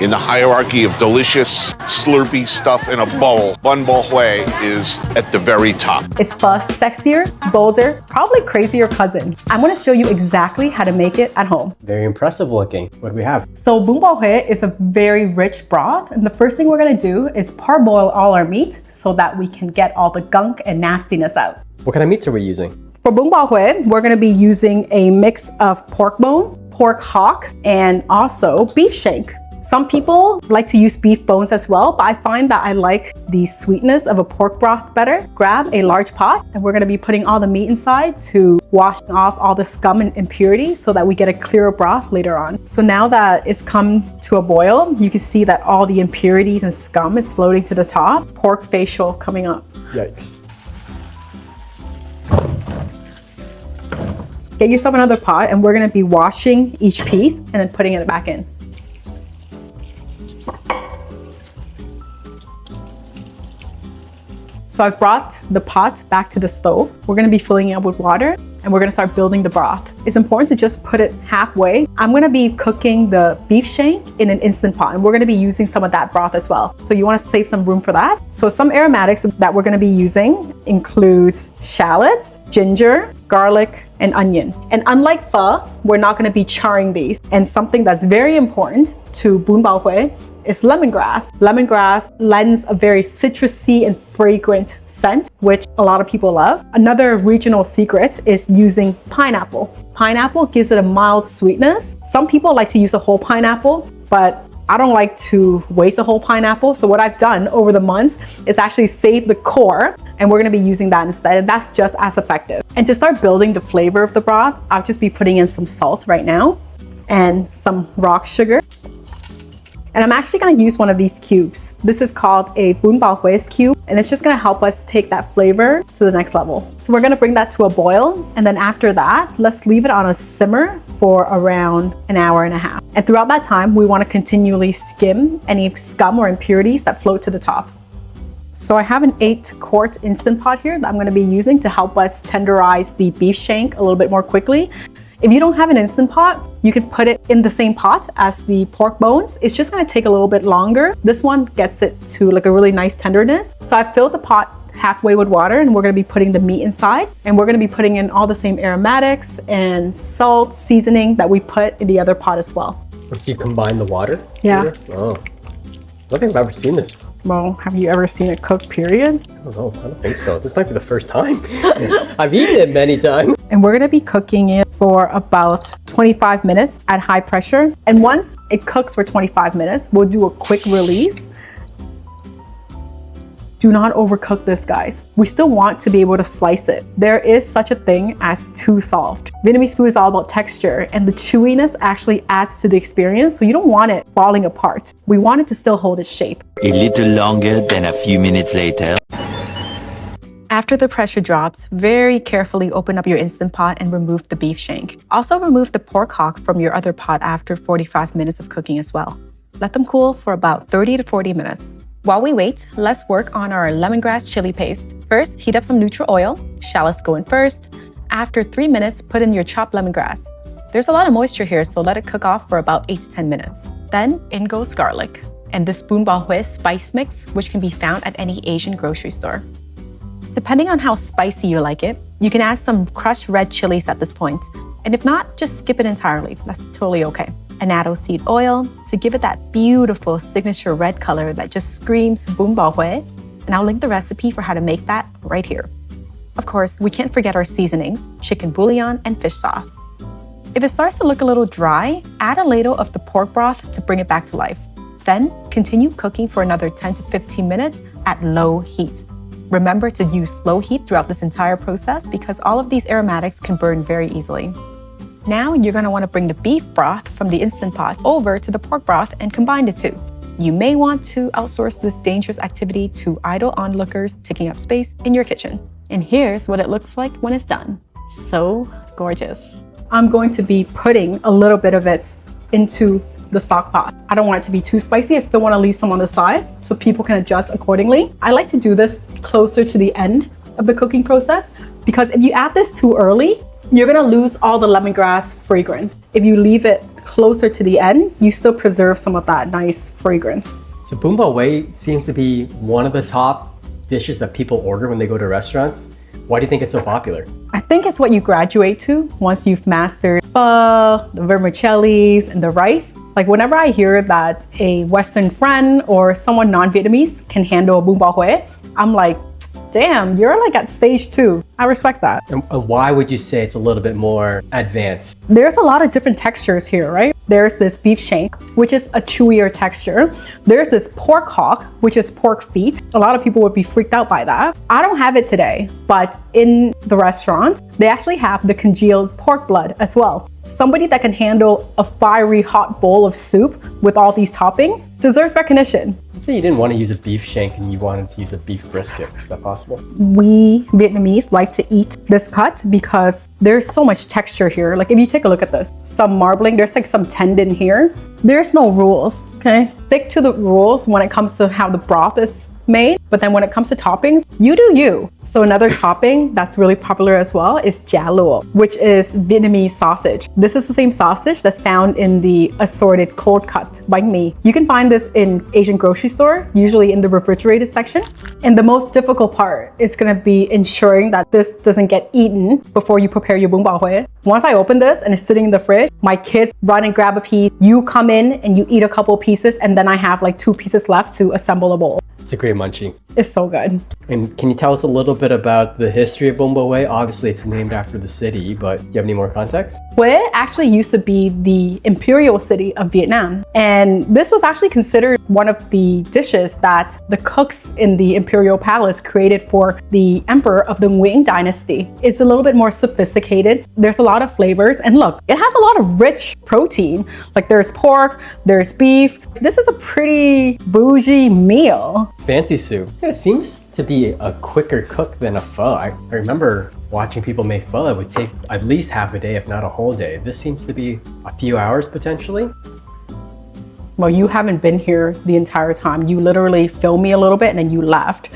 In the hierarchy of delicious, slurpy stuff in a bowl, Bún Bò Huế is at the very top. It's Pho's sexier, bolder, probably crazier cousin. I'm gonna show you exactly how to make it at home. Very impressive looking. What do we have? So Bún Bò Huế is a very rich broth, and the first thing we're gonna do is parboil all our meat so that we can get all the gunk and nastiness out. What kind of meats are we using? For Bún Bò Huế, we're gonna be using a mix of pork bones, pork hock, and also beef shank. Some people like to use beef bones as well, but I find that I like the sweetness of a pork broth better. Grab a large pot, and we're gonna be putting all the meat inside to wash off all the scum and impurities so that we get a clearer broth later on. So now that it's come to a boil, you can see that all the impurities and scum is floating to the top. Pork facial coming up. Yikes. Get yourself another pot, and we're gonna be washing each piece and then putting it back in. So I've brought the pot back to the stove. We're gonna be filling it up with water, and we're gonna start building the broth. It's important to just put it halfway. I'm gonna be cooking the beef shank in an Instant Pot, and we're gonna be using some of that broth as well. So you wanna save some room for that. So some aromatics that we're gonna be using include shallots, ginger, garlic, and onion. And unlike pho, we're not gonna be charring these. And something that's very important to Bún Bò Huế is lemongrass. Lemongrass lends a very citrusy and fragrant scent, which a lot of people love. Another regional secret is using pineapple. Pineapple gives it a mild sweetness. Some people like to use a whole pineapple, but I don't like to waste a whole pineapple. So what I've done over the months is actually save the core, and we're gonna be using that instead, and that's just as effective. And to start building the flavor of the broth, I'll just be putting in some salt right now and some rock sugar. And I'm actually gonna use one of these cubes. This is called a Bún Bò Huế cube, and it's just gonna help us take that flavor to the next level. So we're gonna bring that to a boil, and then after that, let's leave it on a simmer for around an hour and a half. And throughout that time, we wanna continually skim any scum or impurities that float to the top. So I have an 8-quart Instant Pot here that I'm gonna be using to help us tenderize the beef shank a little bit more quickly. If you don't have an Instant Pot, you can put it in the same pot as the pork bones. It's just gonna take a little bit longer. This one gets it to like a really nice tenderness. So I filled the pot halfway with water, and we're gonna be putting the meat inside, and we're gonna be putting in all the same aromatics and salt, seasoning that we put in the other pot as well. So you combine the water? Yeah. Here? Oh, I don't think I've ever seen this. Well, have you ever seen it cook, period? I don't know, I don't think so. This might be the first time. I've eaten it many times. And we're gonna be cooking it for about 25 minutes at high pressure. And once it cooks for 25 minutes, we'll do a quick release. Do not overcook this, guys. We still want to be able to slice it. There is such a thing as too soft. Vietnamese food is all about texture, and the chewiness actually adds to the experience, so you don't want it falling apart. We want it to still hold its shape. A little longer than a few minutes later. After the pressure drops, very carefully open up your Instant Pot and remove the beef shank. Also remove the pork hock from your other pot after 45 minutes of cooking as well. Let them cool for about 30 to 40 minutes. While we wait, let's work on our lemongrass chili paste. First, heat up some neutral oil. Shallots go in first. After 3 minutes, put in your chopped lemongrass. There's a lot of moisture here, so let it cook off for about 8 to 10 minutes. Then in goes garlic and this Bún Bò Huế spice mix, which can be found at any Asian grocery store. Depending on how spicy you like it, you can add some crushed red chilies at this point. And if not, just skip it entirely. That's totally okay. Annatto Seed Oil to give it that beautiful signature red color that just screams Bún Bò Huế. And I'll link the recipe for how to make that right here. Of course, we can't forget our seasonings, chicken bouillon and fish sauce. If it starts to look a little dry, add a ladle of the pork broth to bring it back to life. Then continue cooking for another 10 to 15 minutes at low heat. Remember to use low heat throughout this entire process because all of these aromatics can burn very easily. Now you're gonna wanna bring the beef broth from the Instant Pot over to the pork broth and combine the two. You may want to outsource this dangerous activity to idle onlookers taking up space in your kitchen. And here's what it looks like when it's done. So gorgeous. I'm going to be putting a little bit of it into the stock pot. I don't want it to be too spicy. I still wanna leave some on the side so people can adjust accordingly. I like to do this closer to the end of the cooking process because if you add this too early, you're gonna lose all the lemongrass fragrance. If you leave it closer to the end, you still preserve some of that nice fragrance. So Bún Bò Huế seems to be one of the top dishes that people order when they go to restaurants. Why do you think it's so popular? I think it's what you graduate to once you've mastered pho, the vermicellis, and the rice. Like whenever I hear that a Western friend or someone non-Vietnamese can handle Bún Bò Huế, I'm like, damn, you're like at stage 2. I respect that. And why would you say it's a little bit more advanced? There's a lot of different textures here, right? There's this beef shank, which is a chewier texture. There's this pork hock, which is pork feet. A lot of people would be freaked out by that. I don't have it today, but in the restaurant, they actually have the congealed pork blood as well. Somebody that can handle a fiery hot bowl of soup with all these toppings deserves recognition. Let's say you didn't want to use a beef shank and you wanted to use a beef brisket. Is that possible? We Vietnamese like to eat this cut because there's so much texture here. Like if you take a look at this, some marbling, there's like some tendon here. There's no rules, okay? Stick to the rules when it comes to how the broth is made, but then when it comes to toppings, you do you. So another topping that's really popular as well is chả lụa, which is Vietnamese sausage. This is the same sausage that's found in the assorted cold cut bánh mì. You can find this in Asian grocery store, usually in the refrigerated section. And the most difficult part is gonna be ensuring that this doesn't get eaten before you prepare your Bún Bò Huế. Once I open this and it's sitting in the fridge, my kids run and grab a piece. You come in and you eat a couple pieces, and then I have like 2 pieces left to assemble a bowl. It's a great munchie. It's so good. And can you tell us a little bit about the history of Bún Bò Huế? Obviously, it's named after the city, but do you have any more context? Huế actually used to be the imperial city of Vietnam. And this was actually considered one of the dishes that the cooks in the imperial palace created for the emperor of the Nguyen dynasty. It's a little bit more sophisticated. There's a lot of flavors. And look, it has a lot of rich protein. Like there's pork, there's beef. This is a pretty bougie meal. Fancy soup. It seems to be a quicker cook than a pho. I remember watching people make pho. It would take at least half a day, if not a whole day. This seems to be a few hours potentially. Well, you haven't been here the entire time. You literally filmed me a little bit and then you left.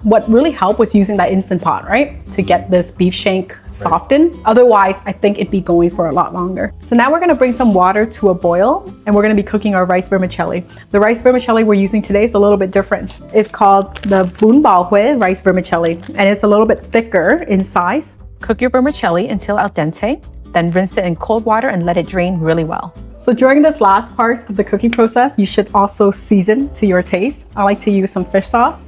What really helped was using that Instant Pot, right? To get this beef shank softened. Right. Otherwise, I think it'd be going for a lot longer. So now we're gonna bring some water to a boil and we're gonna be cooking our rice vermicelli. The rice vermicelli we're using today is a little bit different. It's called the Bún Bò Huế rice vermicelli, and it's a little bit thicker in size. Cook your vermicelli until al dente, then rinse it in cold water and let it drain really well. So during this last part of the cooking process, you should also season to your taste. I like to use some fish sauce.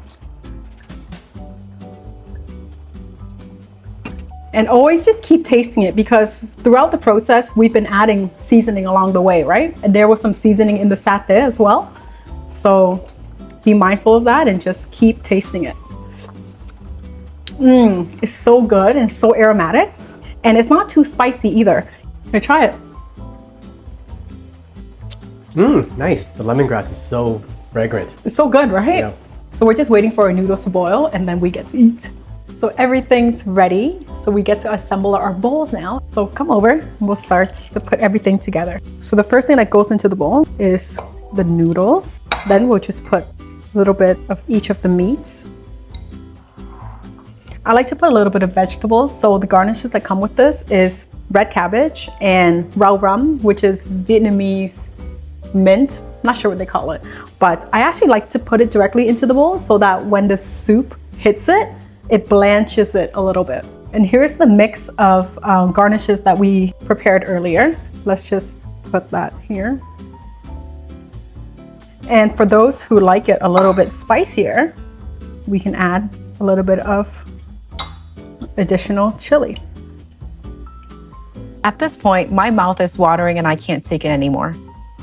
And always just keep tasting it, because throughout the process, we've been adding seasoning along the way, right? And there was some seasoning in the satay as well. So be mindful of that and just keep tasting it. It's so good and so aromatic. And it's not too spicy either. Here, try it. Nice. The lemongrass is so fragrant. It's so good, right? Yeah. So we're just waiting for our noodles to boil and then we get to eat. So everything's ready. So we get to assemble our bowls now. So come over and we'll start to put everything together. So the first thing that goes into the bowl is the noodles. Then we'll just put a little bit of each of the meats. I like to put a little bit of vegetables. So the garnishes that come with this is red cabbage and rau rum, which is Vietnamese mint. I'm not sure what they call it, but I actually like to put it directly into the bowl so that when the soup hits it, it blanches it a little bit. And here's the mix of garnishes that we prepared earlier. Let's just put that here. And for those who like it a little bit spicier, we can add a little bit of additional chili. At this point, my mouth is watering and I can't take it anymore.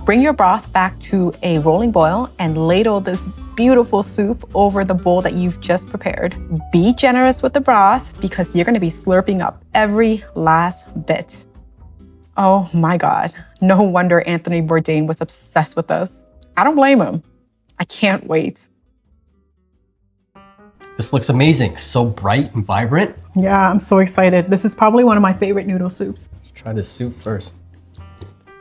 Bring your broth back to a rolling boil and ladle this beautiful soup over the bowl that you've just prepared. Be generous with the broth because you're gonna be slurping up every last bit. Oh my God, no wonder Anthony Bourdain was obsessed with us. I don't blame him. I can't wait. This looks amazing. So bright and vibrant. Yeah, I'm so excited. This is probably one of my favorite noodle soups. Let's try this soup first.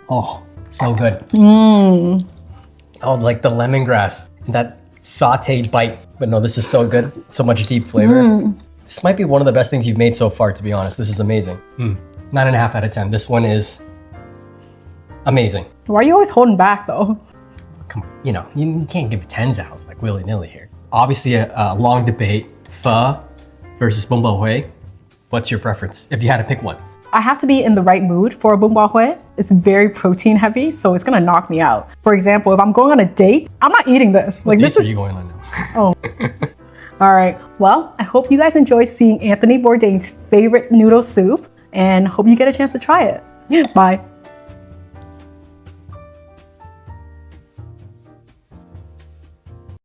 Oh, so good. Oh, like the lemongrass, that sauteed bite. But no, this is so good. So much deep flavor. This might be one of the best things you've made so far, to be honest. This is amazing. 9.5 out of 10. This one is Amazing. Why are you always holding back though? Come on, you know, you can't give 10s out like willy-nilly here. Obviously a long debate, pho versus Bún Bò Huế. What's your preference if you had to pick one? I have to be in the right mood for a Bún Bò Huế. It's very protein heavy, so it's gonna knock me out. For example, if I'm going on a date, I'm not eating this. What dates are you going on now? Oh. All right. Well, I hope you guys enjoyed seeing Anthony Bourdain's favorite noodle soup and hope you get a chance to try it. Bye.